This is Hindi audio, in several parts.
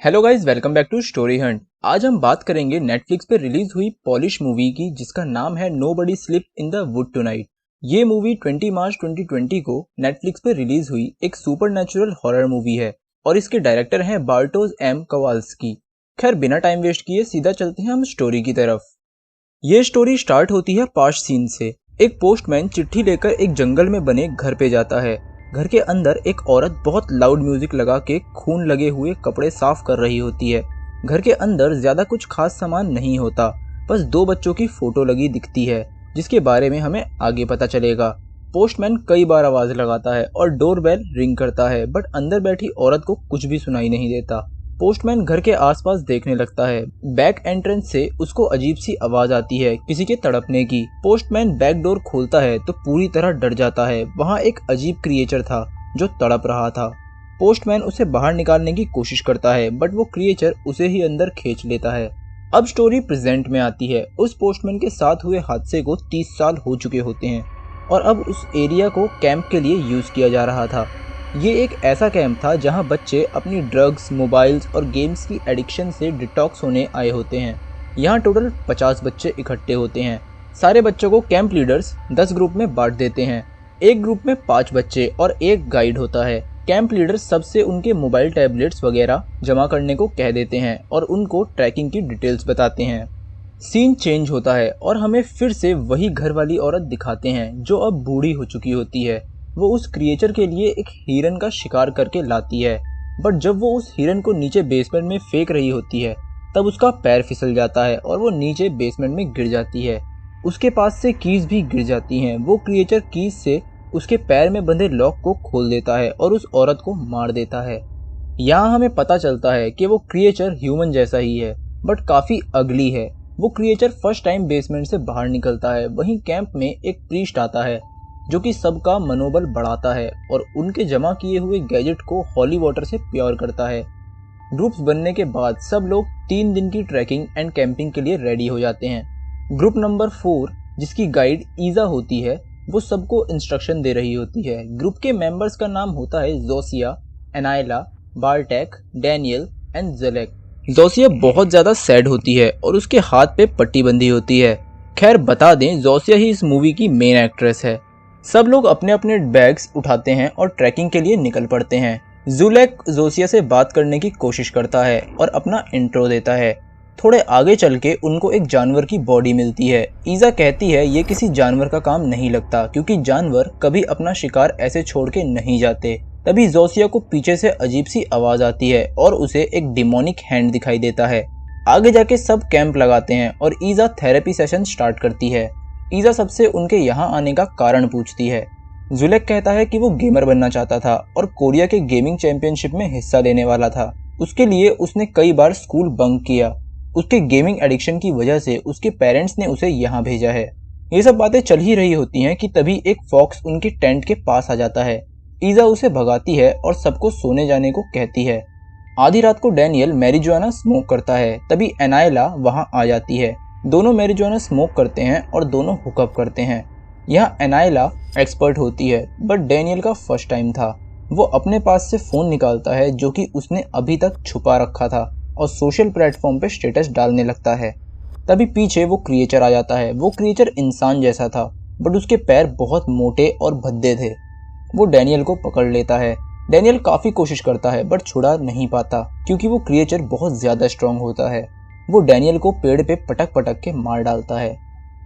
Hello guys, welcome back to Story Hunt. आज हम बात करेंगे नेटफ्लिक्स पे रिलीज हुई पॉलिश मूवी की, जिसका नाम है nobody sleep in the wood tonight. ये मूवी 20 मार्च 2020 को नेटफ्लिक्स पे रिलीज हुई एक सुपरनैचुरल हॉरर मूवी है और इसके डायरेक्टर हैं बार्टोज एम कवाल्स्की। खैर, बिना टाइम वेस्ट किए सीधा चलते हैं हम स्टोरी की तरफ। ये स्टोरी स्टार्ट होती है पास्ट सीन से। एक पोस्टमैन चिट्ठी लेकर एक जंगल में बने घर पे जाता है। घर के अंदर एक औरत बहुत लाउड म्यूजिक लगा के खून लगे हुए कपड़े साफ कर रही होती है। घर के अंदर ज्यादा कुछ खास सामान नहीं होता, बस दो बच्चों की फोटो लगी दिखती है, जिसके बारे में हमें आगे पता चलेगा। पोस्टमैन कई बार आवाज लगाता है और डोरबेल रिंग करता है, बट अंदर बैठी औरत को कुछ भी सुनाई नहीं देता। पोस्टमैन घर के आसपास देखने लगता है। बैक एंट्रेंस से उसको अजीब सी आवाज आती है, किसी के तड़पने की। पोस्टमैन बैक डोर खोलता है तो पूरी तरह डर जाता है। वहाँ एक अजीब क्रिएचर था जो तड़प रहा था। पोस्टमैन उसे बाहर निकालने की कोशिश करता है, बट वो क्रिएचर उसे ही अंदर खींच लेता है। अब स्टोरी प्रेजेंट में आती है। उस पोस्टमैन के साथ हुए हादसे को 30 साल हो चुके होते हैं और अब उस एरिया को कैंप के लिए यूज किया जा रहा था। ये एक ऐसा कैंप था जहां बच्चे अपनी ड्रग्स, मोबाइल्स और गेम्स की एडिक्शन से डिटॉक्स होने आए होते हैं। यहाँ टोटल 50 बच्चे इकट्ठे होते हैं। सारे बच्चों को कैंप लीडर्स 10 ग्रुप में बांट देते हैं। एक ग्रुप में 5 बच्चे और एक गाइड होता है। कैंप लीडर सबसे उनके मोबाइल टैबलेट्स वगैरह जमा करने को कह देते हैं और उनको ट्रैकिंग की डिटेल्स बताते हैं। सीन चेंज होता है और हमें फिर से वही घर वाली औरत दिखाते हैं जो अब बूढ़ी हो चुकी होती है। वो उस क्रिएचर के लिए एक हिरन का शिकार करके लाती है, बट जब वो उस हिरन को नीचे बेसमेंट में फेंक रही होती है तब उसका पैर फिसल जाता है और वो नीचे बेसमेंट में गिर जाती है। उसके पास से कीज भी गिर जाती हैं। वो क्रिएचर कीज से उसके पैर में बंधे लॉक को खोल देता है और उस औरत को मार देता है। यहाँ हमें पता चलता है कि वो क्रिएचर ह्यूमन जैसा ही है, बट काफी अगली है। वो क्रिएचर फर्स्ट टाइम बेसमेंट से बाहर निकलता है। वहीं कैंप में एक प्रीस्ट आता है जो कि सबका मनोबल बढ़ाता है और उनके जमा किए हुए गैजेट को हॉली वाटर से प्योर करता है। ग्रुप्स बनने के बाद सब लोग 3 दिन की ट्रैकिंग एंड कैंपिंग के लिए रेडी हो जाते हैं। ग्रुप नंबर 4, जिसकी गाइड ईजा होती है, वो सबको इंस्ट्रक्शन दे रही होती है। ग्रुप के मेंबर्स का नाम होता है जोसिया, एनाइला, बार्टेक, डैनियल एंड ज़ेलेक। जोसिया बहुत ज्यादा सैड होती है और उसके हाथ पे पट्टी बंधी होती है। खैर, बता दें, जोसिया ही इस मूवी की मेन एक्ट्रेस है। सब लोग अपने अपने बैग्स उठाते हैं और ट्रैकिंग के लिए निकल पड़ते हैं। ज़ुलेक जोसिया से बात करने की कोशिश करता है और अपना इंट्रो देता है। थोड़े आगे चल के उनको एक जानवर की बॉडी मिलती है। ईजा कहती है ये किसी जानवर का काम नहीं लगता, क्योंकि जानवर कभी अपना शिकार ऐसे छोड़ के नहीं जाते। तभी जोसिया को पीछे से अजीब सी आवाज आती है और उसे एक डिमोनिक हैंड दिखाई देता है। आगे जाके सब कैंप लगाते हैं और ईजा थेरेपी सेशन स्टार्ट करती है। ईजा सबसे उनके यहाँ आने का कारण पूछती है। ज़ुलेक कहता है कि वो गेमर बनना चाहता था और कोरिया के गेमिंग चैंपियनशिप में हिस्सा लेने वाला था। उसके लिए उसने कई बार स्कूल बंक किया। उसके गेमिंग एडिक्शन की वजह से उसके पेरेंट्स ने उसे यहाँ भेजा है। ये सब बातें चल ही रही होती हैं कि तभी एक फॉक्स उनके टेंट के पास आ जाता है। ईजा उसे भगाती है और सबको सोने जाने को कहती है। आधी रात को डैनियल मैरिजुआना स्मोक करता है। तभी एनाइला वहाँ आ जाती है। दोनों मैरिजुआना स्मोक करते हैं और दोनों हुकअप करते हैं। यहाँ एनाइला एक्सपर्ट होती है, बट डैनियल का फर्स्ट टाइम था। वो अपने पास से फ़ोन निकालता है जो कि उसने अभी तक छुपा रखा था और सोशल प्लेटफॉर्म पे स्टेटस डालने लगता है। तभी पीछे वो क्रिएचर आ जाता है। वो क्रिएचर इंसान जैसा था, बट उसके पैर बहुत मोटे और भद्दे थे। वो डैनियल को पकड़ लेता है। डैनियल काफ़ी कोशिश करता है बट छुड़ा नहीं पाता, क्योंकि वो क्रिएचर बहुत ज़्यादा स्ट्रॉन्ग होता है। वो डैनियल को पेड़ पे पटक पटक के मार डालता है।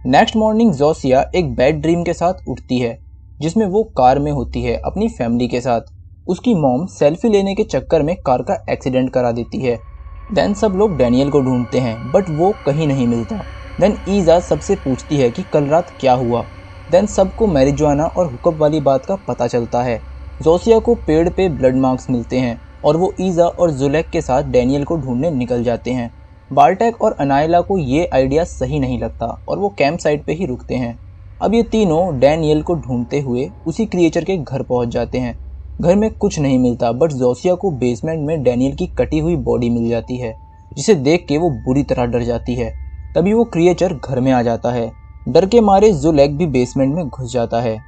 नेक्स्ट मॉर्निंग जोसिया एक बैड ड्रीम के साथ उठती है, जिसमें वो कार में होती है अपनी फैमिली के साथ। उसकी मॉम सेल्फी लेने के चक्कर में कार का एक्सीडेंट करा देती है। देन सब लोग डैनियल को ढूंढते हैं, बट वो कहीं नहीं मिलता। देन ईजा सबसे पूछती है कि कल रात क्या हुआ। देन सबको मैरिजुआना और हुकअप वाली बात का पता चलता है। जोसिया को पेड़ पे ब्लड मार्क्स मिलते हैं और वो ईजा और ज़ुलेक के साथ डैनियल को ढूंढने निकल जाते हैं। बार्टेक और अनाइला को ये आइडिया सही नहीं लगता और वो कैंप साइट पे ही रुकते हैं। अब ये तीनों डैनियल को ढूंढते हुए उसी क्रिएचर के घर पहुंच जाते हैं। घर में कुछ नहीं मिलता, बट जोसिया को बेसमेंट में डैनियल की कटी हुई बॉडी मिल जाती है, जिसे देख के वो बुरी तरह डर जाती है। तभी वो क्रिएचर घर में आ जाता है। डर के मारे ज़ुलेक भी बेसमेंट में घुस जाता है।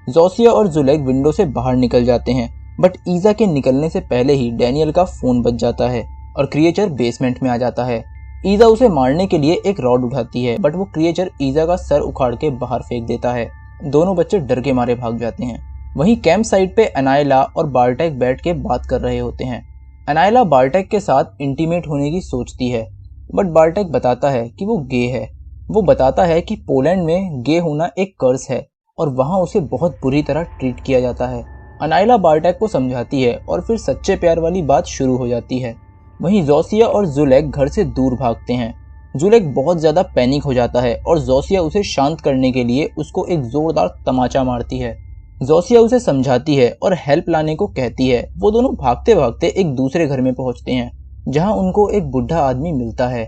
जोसिया और ज़ुलेक विंडो से बाहर निकल जाते हैं, बट ईजा के निकलने से पहले ही डैनियल का फ़ोन बज जाता है और क्रिएचर बेसमेंट में आ जाता है। ईजा उसे मारने के लिए एक रॉड उठाती है, बट वो क्रिएचर ईजा का सर उखाड़ के बाहर फेंक देता है। दोनों बच्चे डर के मारे भाग जाते हैं। वहीं कैंप साइट पे अनायला और बार्टेक बैठ के बात कर रहे होते हैं। अनायला बार्टेक के साथ इंटीमेट होने की सोचती है, बट बार्टेक बताता है कि वो गे है। वो बताता है कि पोलैंड में गे होना एक कर्स है और वहाँ उसे बहुत बुरी तरह ट्रीट किया जाता है। अनायला बार्टेक को समझाती है और फिर सच्चे प्यार वाली बात शुरू हो जाती है। वहीं जोसिया और जुलेक घर से दूर भागते हैं। जुलेक बहुत ज़्यादा पैनिक हो जाता है और जोसिया उसे शांत करने के लिए उसको एक ज़ोरदार तमाचा मारती है। जोसिया उसे समझाती है और हेल्प लाने को कहती है। वो दोनों भागते भागते एक दूसरे घर में पहुंचते हैं, जहां उनको एक बुढ़ा आदमी मिलता है।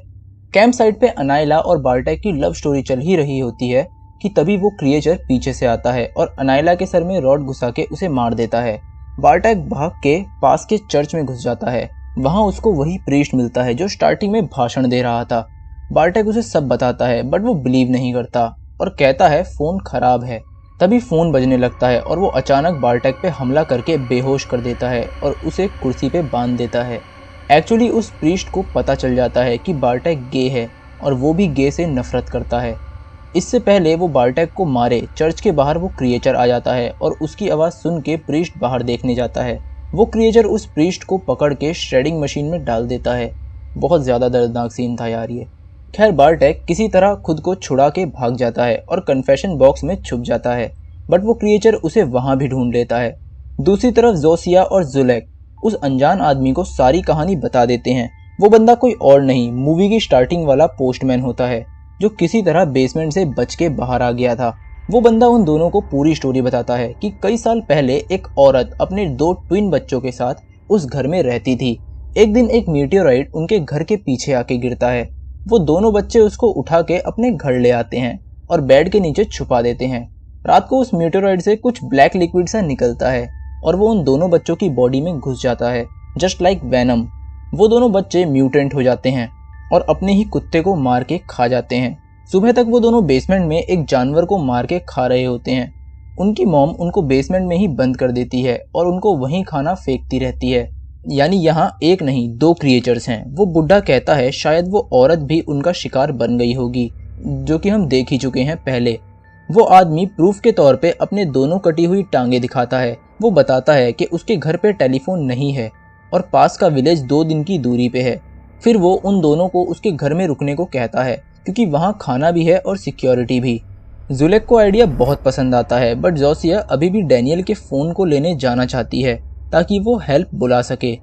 कैंप साइट पे अनायला और बार्टेक की लव स्टोरी चल ही रही होती है कि तभी वो क्रिएचर पीछे से आता है और अनायला के सर में रॉड घुसा के उसे मार देता है। बार्टेक भाग के पास के चर्च में घुस जाता है। वहां उसको वही प्रीस्ट मिलता है जो स्टार्टिंग में भाषण दे रहा था। बार्टेक उसे सब बताता है, बट वो बिलीव नहीं करता और कहता है फोन खराब है। तभी फोन बजने लगता है और वो अचानक बार्टेक पे हमला करके बेहोश कर देता है और उसे कुर्सी पे बांध देता है। एक्चुअली उस प्रीस्ट को पता चल जाता है कि बार्टेक गे है और वो भी गे से नफरत करता है। इससे पहले वो बार्टेक को मारे, चर्च के बाहर वो क्रिएचर आ जाता है और उसकी आवाज़ सुन के प्रीस्ट बाहर देखने जाता है। वो क्रिएचर उस प्रीस्ट को पकड़ के श्रेडिंग मशीन में डाल देता है। बहुत ज़्यादा दर्दनाक सीन था यार ये। खैर बार्टेक किसी तरह खुद को छुड़ा के भाग जाता है और कन्फेशन बॉक्स में छुप जाता है, बट वो क्रिएचर उसे वहाँ भी ढूंढ लेता है। दूसरी तरफ जोसिया और जुलेक उस अनजान आदमी को सारी कहानी बता देते हैं। वो बंदा कोई और नहीं, मूवी की स्टार्टिंग वाला पोस्टमैन होता है जो किसी तरह बेसमेंट से बच के बाहर आ गया था। वो बंदा उन दोनों को पूरी स्टोरी बताता है कि कई साल पहले एक औरत अपने 2 ट्विन बच्चों के साथ उस घर में रहती थी। एक दिन एक मीटियोराइट उनके घर के पीछे आके गिरता है। वो दोनों बच्चे उसको उठा के अपने घर ले आते हैं और बेड के नीचे छुपा देते हैं। रात को उस मीटियोराइट से कुछ ब्लैक लिक्विड सा निकलता है और वो उन दोनों बच्चों की बॉडी में घुस जाता है, जस्ट लाइक वेनम। वो दोनों बच्चे म्यूटेंट हो जाते हैं और अपने ही कुत्ते को मार के खा जाते हैं। सुबह तक वो दोनों बेसमेंट में एक जानवर को मार के खा रहे होते हैं। उनकी मॉम उनको बेसमेंट में ही बंद कर देती है और उनको वहीं खाना फेंकती रहती है। यानी यहाँ एक नहीं 2 क्रिएचर्स हैं। वो बुढ़ा कहता है शायद वो औरत भी उनका शिकार बन गई होगी, जो कि हम देख ही चुके हैं पहले। वो आदमी प्रूफ के तौर पे अपने दोनों कटी हुई टांगे दिखाता है। वो बताता है कि उसके घर पे टेलीफोन नहीं है और पास का विलेज 2 दिन की दूरी पे है। फिर वो उन दोनों को उसके घर में रुकने को कहता है क्योंकि वहाँ खाना भी है और सिक्योरिटी भी। जुलेक को आइडिया बहुत पसंद आता है, बट जोसिया अभी भी डैनियल के फ़ोन को लेने जाना चाहती है ताकि वो हेल्प बुला सके।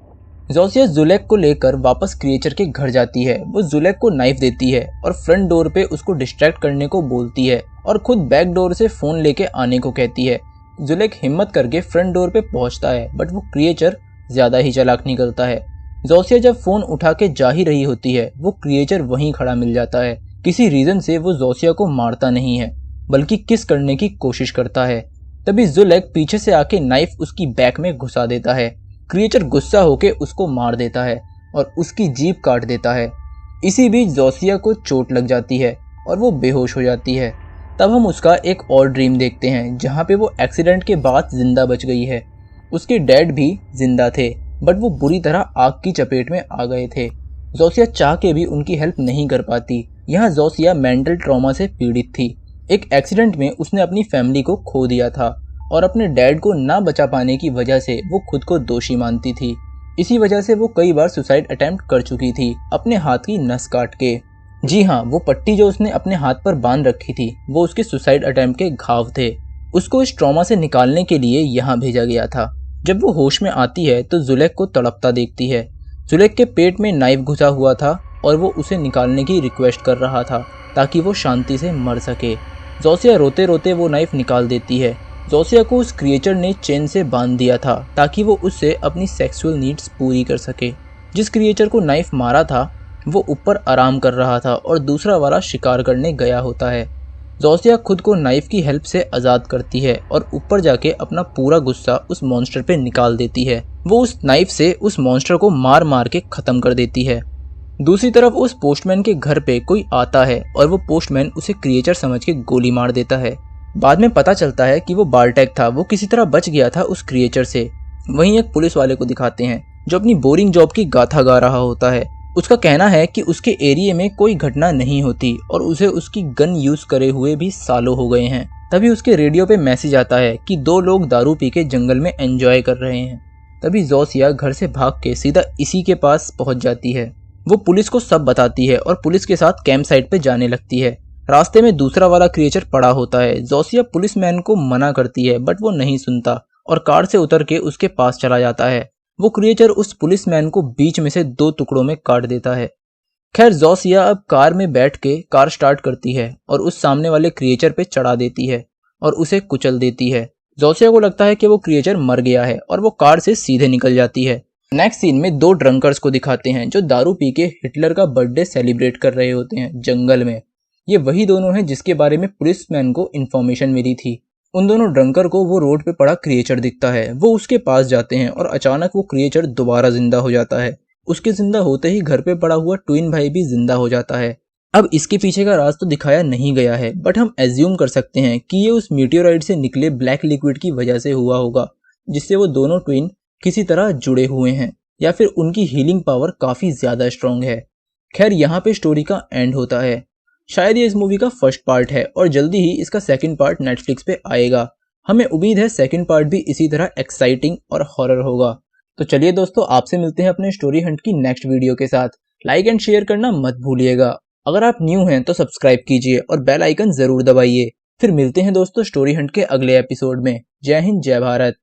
जोसिया जुलेक को लेकर वापस क्रिएचर के घर जाती है। वो जुलेक को नाइफ देती है और फ्रंट डोर पे उसको डिस्ट्रैक्ट करने को बोलती है और खुद बैक डोर से फ़ोन लेके आने को कहती है। जुलेक हिम्मत करके फ्रंट डोर पे पहुंचता है, बट वो क्रिएचर ज़्यादा ही चालाक निकलता है। जोसिया जब फ़ोन उठा के जा ही रही होती है, वो क्रिएचर वहीं खड़ा मिल जाता है। किसी रीज़न से वो जोसिया को मारता नहीं है, बल्कि किस करने की कोशिश करता है। तभी जुलेक पीछे से आके नाइफ उसकी बैक में घुसा देता है। क्रिएचर गुस्सा होके उसको मार देता है और उसकी जीभ काट देता है। इसी बीच जोसिया को चोट लग जाती है और वो बेहोश हो जाती है। तब हम उसका एक और ड्रीम देखते हैं जहाँ पे वो एक्सीडेंट के बाद जिंदा बच गई है। उसके डैड भी जिंदा थे, बट वो बुरी तरह आग की चपेट में आ गए थे। जोसिया चाह के भी उनकी हेल्प नहीं कर पाती। यहाँ जोसिया मेंटल ट्रॉमा से पीड़ित थी। एक एक्सीडेंट में उसने अपनी फैमिली को खो दिया था और अपने डैड को ना बचा पाने की वजह से वो खुद को दोषी मानती थी। इसी वजह से वो कई बार सुसाइड अटेम्प्ट कर चुकी थी, अपने हाथ की नस काट के। जी हाँ, वो पट्टी जो उसने अपने हाथ पर बांध रखी थी वो उसके सुसाइड अटेम्प्ट के घाव थे। उसको इस ट्रॉमा से निकालने के लिए यहाँ भेजा गया था। जब वो होश में आती है तो जुलेक को तड़पता देखती है। जुलेक के पेट में नाइफ घुसा हुआ था और वो उसे निकालने की रिक्वेस्ट कर रहा था ताकि वो शांति से मर सके। जोसिया रोते रोते वो नाइफ निकाल देती है। जोसिया को उस क्रिएचर ने चेन से बांध दिया था ताकि वो उससे अपनी सेक्सुअल नीड्स पूरी कर सके। जिस क्रिएचर को नाइफ मारा था वो ऊपर आराम कर रहा था और दूसरा वाला शिकार करने गया होता है। जोसिया खुद को नाइफ की हेल्प से आज़ाद करती है और ऊपर जाके अपना पूरा गुस्सा उस मॉन्स्टर पे निकाल देती है। वो उस नाइफ से उस मॉन्स्टर को मार मार के ख़त्म कर देती है। दूसरी तरफ उस पोस्टमैन के घर पे कोई आता है और वो पोस्टमैन उसे क्रिएचर समझ के गोली मार देता है। बाद में पता चलता है कि वो बार्टेक था। वो किसी तरह बच गया था उस क्रिएचर से। वहीं एक पुलिस वाले को दिखाते हैं जो अपनी बोरिंग जॉब की गाथा गा रहा होता है। उसका कहना है कि उसके एरिया में कोई घटना नहीं होती और उसे उसकी गन यूज करे हुए भी सालों हो गए हैं। तभी उसके रेडियो पे मैसेज आता है कि 2 लोग दारू पी के जंगल में एंजॉय कर रहे हैं। तभी जोसिया घर से भाग के सीधा इसी के पास पहुंच जाती है। वो पुलिस को सब बताती है और पुलिस के साथ कैंप साइट पे जाने लगती है। रास्ते में दूसरा वाला क्रिएचर पड़ा होता है। जोसिया पुलिसमैन को मना करती है बट वो नहीं सुनता और कार से उतर के उसके पास चला जाता है। वो क्रिएचर उस पुलिसमैन को बीच में से 2 टुकड़ों में काट देता है। खैर जोसिया अब कार में बैठ के कार स्टार्ट करती है और उस सामने वाले क्रिएचर पे चढ़ा देती है और उसे कुचल देती है। जोसिया को लगता है कि वो क्रिएचर मर गया है और वो कार से सीधे निकल जाती है। नेक्स्ट सीन में 2 ड्रंकर्स को दिखाते हैं जो दारू पी के हिटलर का बर्थडे सेलिब्रेट कर रहे होते हैं जंगल में। ये वही दोनों हैं जिसके बारे में पुलिसमैन को इन्फॉर्मेशन मिली थी। उन दोनों ड्रंकर को वो रोड पे पड़ा क्रिएचर दिखता है। वो उसके पास जाते हैं और अचानक वो क्रिएचर दोबारा जिंदा हो जाता है। उसके जिंदा होते ही घर पे पड़ा हुआ ट्विन भाई भी जिंदा हो जाता है। अब इसके पीछे का राज तो दिखाया नहीं गया है बट हम एज्यूम कर सकते हैं कि ये उस मीटियोराइट से निकले ब्लैक लिक्विड की वजह से हुआ होगा, जिससे वो दोनों ट्विन किसी तरह जुड़े हुए हैं या फिर उनकी हीलिंग पावर काफी ज्यादा स्ट्रॉन्ग है। खैर यहाँ पे स्टोरी का एंड होता है। शायद ये इस मूवी का फर्स्ट पार्ट है और जल्दी ही इसका सेकंड पार्ट नेटफ्लिक्स पे आएगा। हमें उम्मीद है सेकंड पार्ट भी इसी तरह एक्साइटिंग और हॉरर होगा। तो चलिए दोस्तों, आपसे मिलते हैं अपने स्टोरी हंट की नेक्स्ट वीडियो के साथ। लाइक एंड शेयर करना मत भूलिएगा। अगर आप न्यू हैं तो सब्सक्राइब कीजिए और बेल आइकन जरूर दबाइए। फिर मिलते हैं दोस्तों स्टोरी हंट के अगले एपिसोड में। जय हिंद, जय भारत।